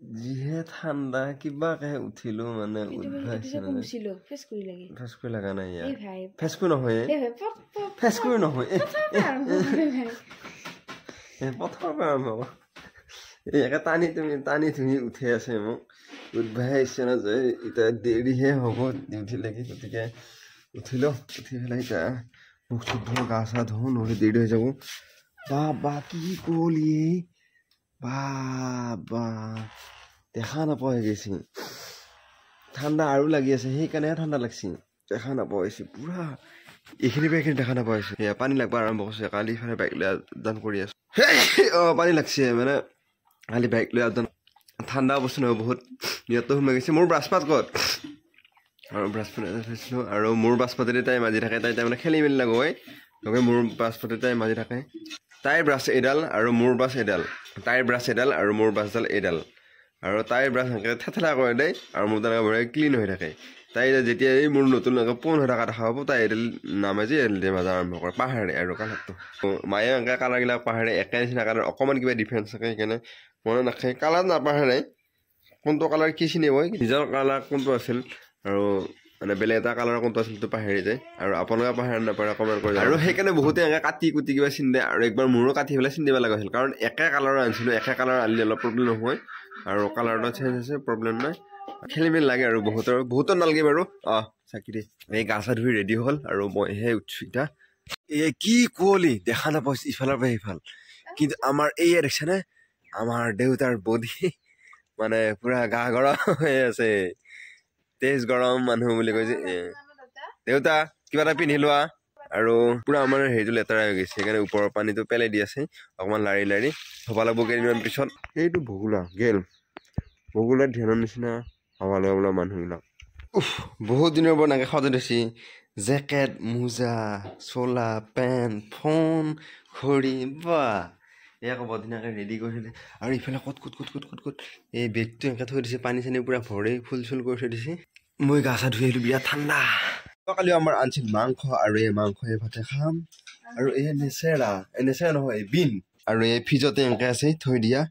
যিহে ঠাণ্ডা কিবাকে উঠিলো মানে ফেচকুৰি লগা নাই ফেচকুৰি নহয় ফেচকুৰি নহয় প্ৰথমৰ আৰম্ভ একে টানি ধুই উঠি আছে মোক উঠবাহে ইচ্ছা নাযায় এতিয়া দেৰিহে হ'ব ডিউটি লাগি গতিকে উঠিলো উঠি পেলাই এতিয়া মুখ চুখ ধুওঁ গা চা ধুওঁ নহ'লে দেৰি হৈ যাব বা কি কলি বা দেখা নাপোৱা হৈ গৈছে ঠাণ্ডা আৰু লাগি আছে সেইকাৰণেহে ঠাণ্ডা লাগছে দেখা নোপোৱা হৈছে পুৰা এইখিনি পৰা এইখিনি দেখা নোপোৱা হৈছে সেয়া পানী লাগব আৰম্ভ কৰিছে কালি ইফালে বাইক লৈ আপডাউন কৰি আছো পানী লাগছে মানে কালি বাইক লৈ আপডাউন ঠাণ্ডা অৱস্থা নহয় বহুত ইয়াতো সোমাই গৈছে মোৰ ব্ৰাছপাত ক'ত আৰু ব্ৰাছপাত থৈছিলোঁ আৰু মোৰ ব্ৰাছপাতেদি তাই মাজি থাকে তাই তাৰমানে খেলি মেলি লাগয় লগে মোৰ ব্ৰাছপাতে তাই মাজি থাকে তাইৰ ব্ৰাছ এডাল আৰু মোৰ ব্ৰাছ এডাল তাইৰ ব্ৰাছ এডাল আৰু মোৰ ব্ৰাছডাল এডাল আৰু তাইৰ ব্ৰাছ এনেকৈ থেথেলা কৰে দেই আৰু মোৰ তেনেকৈ বঢ়িয়া ক্লিন হৈ থাকে তাই যেতিয়া এই মোৰ নতুন এনেকৈ পোন হৈ থকা দেখা পাব তাই এডাল নামাজি এডাল দিয়ে মাজা আৰম্ভ কৰে পাহাৰে আৰু কালাৰটো মায়ে এনেকৈ কালাৰবিলাক পাহাৰে একে নিচিনা কালাৰ অকণমান কিবা ডিফাৰেঞ্চ থাকে সেইকাৰণে মনত নাখায় কালাৰ নাপাহাৰে কোনটো কালাৰ কি চিনি হয় নিজৰ কালাৰ কোনটো আছিল আৰু মানে বেলেগ এটা কালাৰ কোনটো আছিল সেইটো পাহৰি যায় আৰু আপোনালোকে পাহৰি নাপায় কমেণ্ট কৰি আৰু সেইকাৰণে বহুতে এনেকৈ কাটি কুটি কিবা চিন দিয়ে আৰু একবাৰ মোৰো কাটি পেলাই চিন দিব লগা হৈছিল কাৰণ একে কালাৰৰ আনিছিলোঁ একে কালাৰ আনিলে অলপ প্ৰব্লেম নহয় আৰু কালাৰটো চেঞ্জ হৈছে প্ৰব্লেম নাই খেলি মেলি লাগে আৰু বহুতৰ নালাগে বাৰু চাকি দেই এই গা চা ধুই ৰেডি হ'ল আৰু মইহে উঠছো এতিয়া এই কি কুঁৱলি দেখা নাপাইছো ইফালৰ পৰা সিফাল কিন্তু আমাৰ এইয়া দেখিছেনে আমাৰ দেউতাৰ বডি মানে পুৰা গা গৰম হৈ আছে তেজ গৰম মানুহ বুলি কৈ যে দেউতা কিবা এটা পিন্ধি লোৱা আৰু পুৰা আমাৰ হেৰিটো লেতেৰা হৈ গৈছে সেইকাৰণে ওপৰৰ পানীটো পেলাই দি আছে অকণমান লাৰি লাৰি হ'ব লাগব কেইদিনমান পিছত এইটো বগুলা গেল বগুলাৰ ধ্যানৰ নিচিনা হ'ব লগা মানুহবিলাক বহুত দিনৰ পৰা নাকে সজাই থৈছে জেকেট মোজা চোলা পেণ্ট ফোন ঘড়ী বা এয়া ক'ব ধুনীয়াকৈ ৰেডি কৰি থৈ আৰু ইফালে ক'ত এই বেগটো এনেকৈ থৈ দিছে পানী চানী পুৰা ভৰি ফুল চুল কৰি থৈ দিছে মই গা চা ধুই আহিলোঁ বিৰাট ঠাণ্ডা কালি আমাৰ আনিছিল মাংস আৰু এই মাংস এই ভাতে খাম আৰু এই নেচেৰা নহয় বিন আৰু এই ফ্ৰিজতে এনেকৈ আছে থৈ দিয়া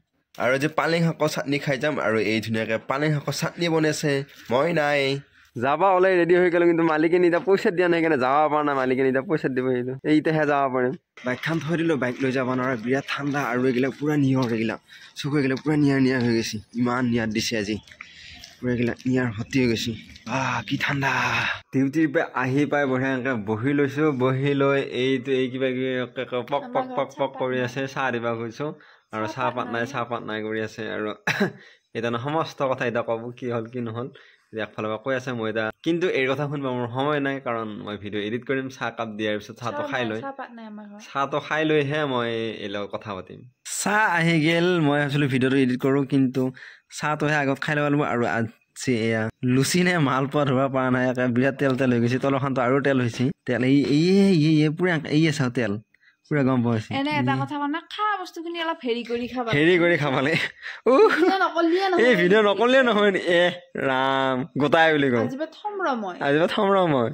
আৰু যে পালেং শাকৰ চাটনি খাই যাম আৰু এই ধুনীয়াকৈ পালেং শাকৰ চাটনি বনাইছে মই নাই যাবা ওলাই ৰেডি হৈ গ'লো কিন্তু মালিকে নিদা পইচা দিয়া নাই সেইকাৰণে যাব পৰা নাই মালিকে নিদা পইচা দিব সেইটো এইটাহে যাব পাৰিম বাইকখন থৈ দিলোঁ বাইক লৈ যাব নোৱাৰা বিৰাট ঠাণ্ডা আৰু এইবিলাক পুৰা নিয়ৰ এইবিলাক চকু এইবিলাক পুৰা নিয়াৰ হৈ গৈছে ইমান নিয়াৰ দিছে আজি পুৰা এইবিলাক নিয়াৰ ভৰ্তি হৈ গৈছে কি ঠাণ্ডা ডিউটিৰ পৰা আহি পাই বঢ়িয়া এনেকৈ বহি লৈছোঁ বহি লৈ এইটো এই কিবা কিবি পক কৰি আছে চাহ দিবা গৈছোঁ আৰু চাহপাত নাই কৰি আছে আৰু এতিয়া সমস্ত কথা এতিয়া ক'ব কি হ'ল কি নহ'ল একফালৰ পৰা কৈ আছে মই এতিয়া কিন্তু এই কথা শুনিব মোৰ সময় নাই কাৰণ মই ভিডিঅ' এডিট কৰিম চাহ কাপ দিয়াৰ পিছত চাহটো খাই লৈহে মই এই লগত কথা পাতিম চাহ আহি গ'ল মই ভাবিছিলোঁ ভিডিঅ'টো এডিট কৰোঁ কিন্তু চাহটোহে আগত খাই ল'ব লাগিব আৰু আজি এয়া লুচি নে মালপোৱা ধৰিব পৰা নাই বিৰাট তেল হৈ গৈছে তলখনটো আৰু তেল হৈছে তেল এই পুৰা এই চাওঁ তেল পুৰা গম পোৱা হৈছে এনে এটা কথা মানে খোৱা বস্তুখিনি অলপ হেৰি কৰি খাবালে এই ভিডিঅ' নকলিয়ে নহয় ৰাম গোটাই বুলি কওঁ আজি থমৰ মই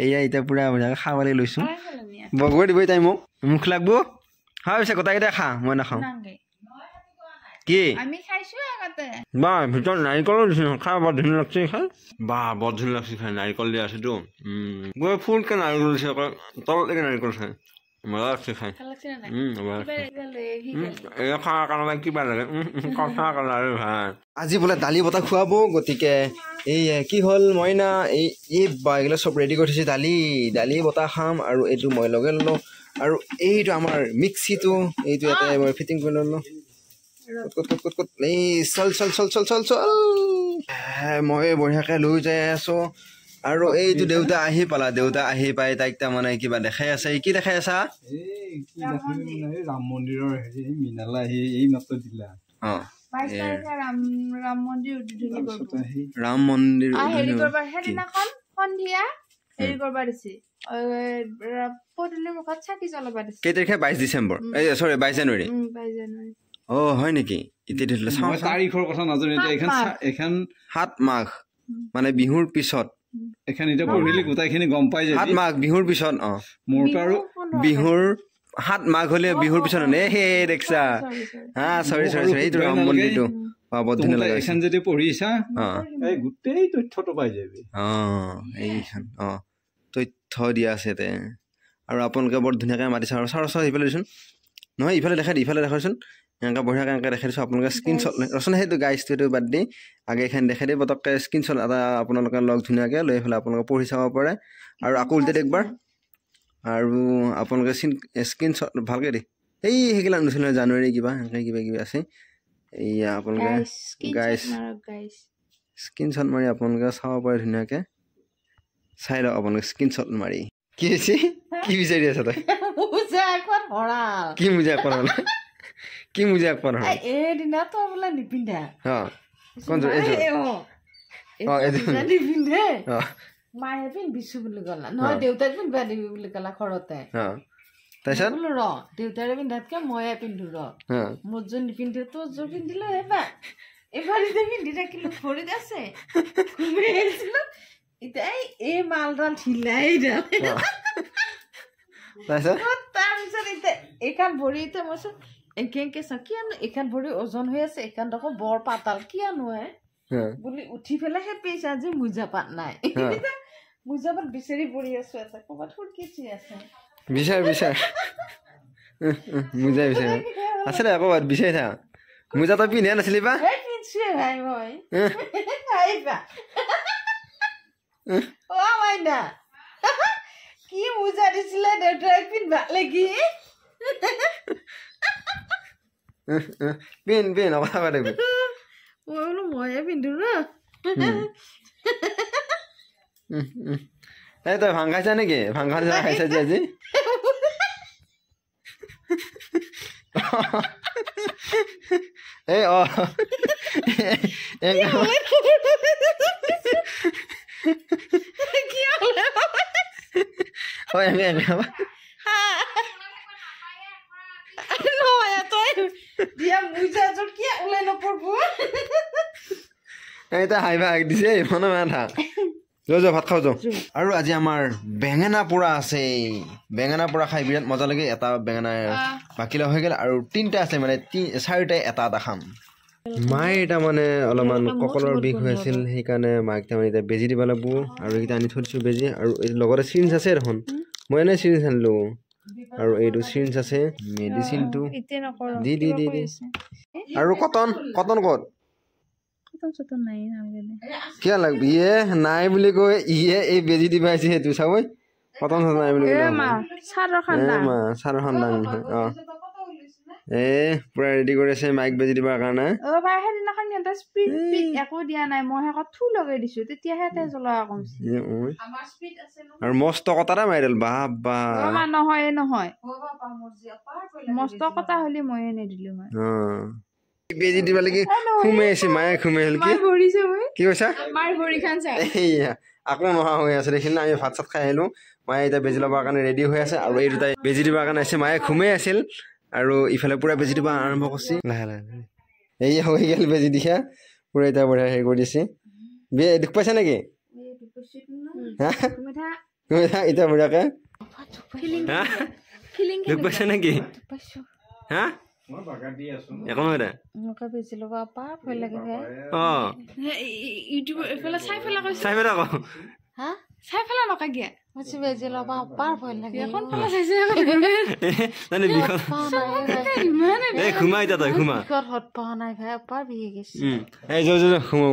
এয়া এতিয়া পুৰা খাবলৈ লৈছোঁ বগৰী দিবই তাই মোক লাগব হয় পিছে গোটাইকেইটা খা মই নাখাওঁ কি ভিতৰত নাৰিকলো দিছে খাই বৰ ধুনীয়া লাগছে খাই বৰ ধুনীয়া লাগছে খাই নাৰিকল দিয়া আছেতো ফুলকে নাৰিকল দিছে আকৌ তললৈকে নাৰিকল খাই মজা লাগছে খাই খোৱাৰ কাৰণে কিবা লাগে আজি বোলে দালি বটা খুৱাব গতিকে এই কি হ'ল মইনা এই বাগিলা চব ৰেডি কৰি থৈছে দালি বটা খাম আৰু এইটো মই লগে ল'লোঁ আৰু এইটো আমাৰ মিক্সিটো এইটো ইয়াতে মই ফিটিং কৰি ল'লোঁ ক'ত এই চল মই বঢ়িয়াকৈ লৈ যাই আছোঁ আৰু এইটো দেউতা আহি পাই তাইক তাৰমানে কিবা দেখাই আছে কি দেখাই আছা ৰাম মন্দিৰৰ হেৰি মিনালা এই মাত্ৰ দিলা ৰাম মন্দিৰ কেই তাৰিখে 22 ডিচেম্বৰ 22 জানুৱাৰী হয় নেকি তাৰিখৰ কথা নাজানো এখন 7 মাঘ মানে বিহুৰ পিছত এখন এতিয়া পঢ়িলে গোটাইখিনি গম পাই যায় 7 মাঘ বিহুৰ পিছত মোৰতো আৰু বিহুৰ হাত মাঘ হলে বিহুৰ পিছত নে হে দেখছা হা সৰি এইটো ৰাম মন্দিৰটো বহুত ধুনীয়া লাগে এখন যদি পঢ়িছা এই গোটেই তথ্যটো পাই যাবি এইখন তথ্য দিয়া আছে তে আৰু আপোনালোকে বৰ ধুনীয়াকৈ মাতিছে আৰু চাৰ ইফালে দিছোন নহয় ইফালে দেখাইছোন এনেকৈ বঢ়িয়াকৈ এনেকৈ দেখাই দিছোঁ আপোনালোকে স্ক্ৰীনশ্বট ৰচোন সেইটো গাইজটো এইটো বাদ দি আগে এইখন দেখাই দি পটককৈ স্ক্ৰীনশ্বট এটা আপোনালোকে লগ ধুনীয়াকৈ লৈ পেলাই আপোনালোকে পঢ়ি চাব পাৰে আৰু আকৌ উল্টে একবাৰ আৰু আপোনালোকে স্ক্ৰীনশ্বট ভালকৈ দি এই সেইগিলা আনিছিল জানুৱাৰী কিবা এনেকৈ কিবা আছে এইয়া আপোনালোকে গাইজ স্ক্ৰীনশ্বট মাৰি আপোনালোকে চাব পাৰে ধুনীয়াকৈ চাই লওক আপোনালোকে স্ক্ৰীনশ্বট মাৰি কি হৈছে কি বিচাৰি আছা তই কি মোজা এখন হ'ল কি মোজা এখন হ'ল এদিনা তই বোলে নিপিন্ধা নিপিন্ধে মায়ে পিন্ধিছো বুলি ক'লা নহয় দেউতাক পিন্ধিবা দিবি বুলি ক'লা ঘৰতে তাৰপিছত বোলো ৰ দেউতাৰে পিন্ধাতকে ময়ে পিন্ধো ৰ মোৰ যোৰ নিপিন্ধে তোৰ যোৰ পিন্ধিলো এবাৰ পিন্ধি থাকিলো ভৰিত আছে এতিয়া এই মালডাল ঢিলাই তাৰপিছত এতিয়া এইখন ভৰি এতিয়া মই চোন একে চাওঁ কিয়নো এইখন ভৰি ওজন হৈ আছে এইখন দেখোন বৰ পাতাল কিয়নো বুলি উঠি পেলাই সেই পেইছে আজি মোজা পাত নাই মোজা পাত বিচাৰি পৰি আছো এটা ক'ৰবাত সুৰকিছি আছে বিচাৰ মোজা বিচাৰ আছে দে আকৌ বিচাৰি থাক মোজা তই পিন্ধা নাছিলি বা পিন্ধছোৱে ভাই মই আহিবা অ মাইনা কি মোজা দিছিলে দেউতাই পিন্ধবা লাগি পিন্ধ কথা কৈ থাকিবি মই বোলো ময়ে পিন্ধো ৰ এই তই ভাং খাইছা নেকি ভাং খাইছা যে আজি এই হাঁহিবা হাঁহি দিছে মনে মানে থাক যা ভাত খাওঁ যাওঁ আৰু আজি আমাৰ বেঙেনা পোৰা আছে বেঙেনা পোৰা খাই বিৰাট মজা লাগে এটা বেঙেনা বাকিলা হৈ গ'ল আৰু তিনিটা আছে মানে চাৰিটাই এটা খাম মায়ে তাৰমানে অলপমান কঁকলৰ বিষ হৈ আছিল সেইকাৰণে মাক তাৰমানে এতিয়া বেজি দিব লাগিব আৰু এইকেইটা আনি থৈ দিছোঁ বেজি আৰু এই লগতে চিৰিঞ্জ আছে দেখোন মই এনেই চিৰিঞ্জ আনিলোঁ আৰু এইটো চিৰিঞ্জ আছে মেডিচিনটো দি আৰু কটন ক'ত কিয় লাগব ইয়ে নাই বুলি কৈ ইয়ে এই বেজি দিব আহিছে সেইটো চাবই কটন নাই বুলি চাৰৰ খান্দাং নহয় পুৰা ৰেডি কৰি আছে মাইক বেজি দিবৰ কাৰণে আৰু মস্ত কটাৰে মাৰি দিল বাপ বেজি দিব লাগি ঘুমাই আছে মায়ে ঘুমাই আহিল কি কৈছা আকৌ নহা হৈ আছে দেখিল আমি ভাত চাত খাই আহিলো মায়ে এতিয়া বেজি ল'বৰ কাৰণে ৰেডি হৈ আছে আৰু এই দুটাই বেজি দিবৰ কাৰণে আছে মায়ে ঘুমাই আছিল আৰু ইফালে পুৰা বেজি দিব আৰম্ভ কৰিছে লাহে লাহে এই হৈ গ'ল বেজি দিছা পুৰা এতিয়া বঢ়িয়া হেৰি কৰি দিছে দুখ পাইছা নেকি এতিয়া বঢ়িয়াকে দুখ পাইছা নেকি হা একো নহয় দে ঘুমা এতিয়া তই ঘুমা ঘুমা